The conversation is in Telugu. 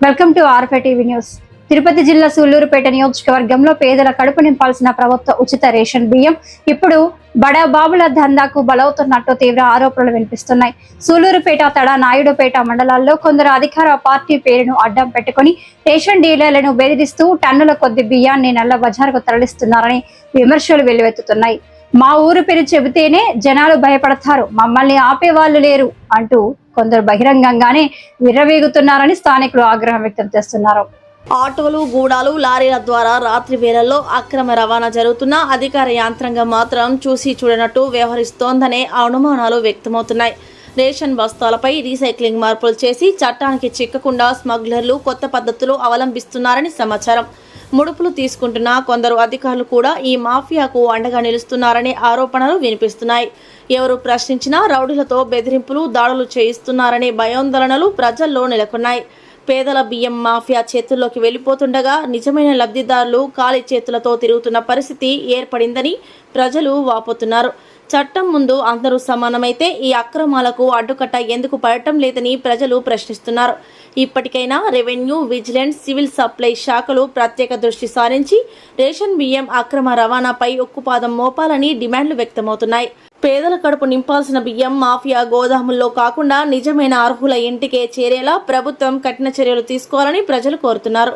వెల్కమ్ టు ఆర్ఫే టీవీ న్యూస్. తిరుపతి జిల్లా సూళ్లూరుపేట నియోజకవర్గంలో పేదల కడుపు నింపాల్సిన ప్రభుత్వ ఉచిత రేషన్ బియ్యం ఇప్పుడు బడా బాబుల దందాకు బలవుతున్నట్టు తీవ్ర ఆరోపణలు వినిపిస్తున్నాయి. సూళ్లూరుపేట, తడ, నాయుడుపేట మండలాల్లో కొందరు అధికార పార్టీ పేరును అడ్డం పెట్టుకుని రేషన్ డీలర్లను బెదిరిస్తూ టన్నుల కొద్ది బియ్యాన్ని నల్ల బజారుకు తరలిస్తున్నారని విమర్శలు వెల్లువెత్తుతున్నాయి. మా ఊరు పేరు చెబితేనే జనాలు భయపడతారు, మమ్మల్ని ఆపేవాళ్లు లేరు అంటూ కొందరు బహిరంగంగానే విర్రవీగుతున్నారని స్థానికులు ఆగ్రహం వ్యక్తం చేస్తున్నారు. ఆటోలు, గూడాలు, లారీల ద్వారా రాత్రి వేళల్లో అక్రమ రవాణా జరుగుతున్న అధికార యాంత్రాంగం మాత్రం చూసి చూడనట్టు వ్యవహరిస్తోందనే అనుమానాలు వ్యక్తమవుతున్నాయి. రేషన్ బస్తాలపై రీసైక్లింగ్ మార్పులు చేసి చట్టానికి చిక్కకుండా స్మగ్లర్లు కొత్త పద్ధతులు అవలంబిస్తున్నారని సమాచారం. ముడుపులు తీసుకుంటున్న కొందరు అధికారులు కూడా ఈ మాఫియాకు అండగా నిలుస్తున్నారనే ఆరోపణలు వినిపిస్తున్నాయి. ఎవరు ప్రశ్నించినా రౌడీలతో బెదిరింపులు, దాడులు చేయిస్తున్నారనే భయాందోళనలు ప్రజల్లో నెలకొన్నాయి. పేదల బియ్యం మాఫియా చేతుల్లోకి వెళ్లిపోతుండగా నిజమైన లబ్ధిదారులు ఖాళీ చేతులతో తిరుగుతున్న పరిస్థితి ఏర్పడిందని ప్రజలు వాపోతున్నారు. చట్టం ముందు అందరూ సమానమైతే ఈ అక్రమాలకు అడ్డుకట్ట ఎందుకు పడటం లేదని ప్రజలు ప్రశ్నిస్తున్నారు. ఇప్పటికైనా రెవెన్యూ, విజిలెన్స్, సివిల్ సప్లై శాఖలు ప్రత్యేక దృష్టి సారించి రేషన్ బియ్యం అక్రమ రవాణాపై ఉక్కుపాదం మోపాలని డిమాండ్లు వ్యక్తమవుతున్నాయి. పేదల కడుపు నింపాల్సిన బియ్యం మాఫియా గోదాముల్లో కాకుండా నిజమైన అర్హుల ఇంటికే చేరేలా ప్రభుత్వం కఠిన చర్యలు తీసుకోవాలని ప్రజలు కోరుతున్నారు.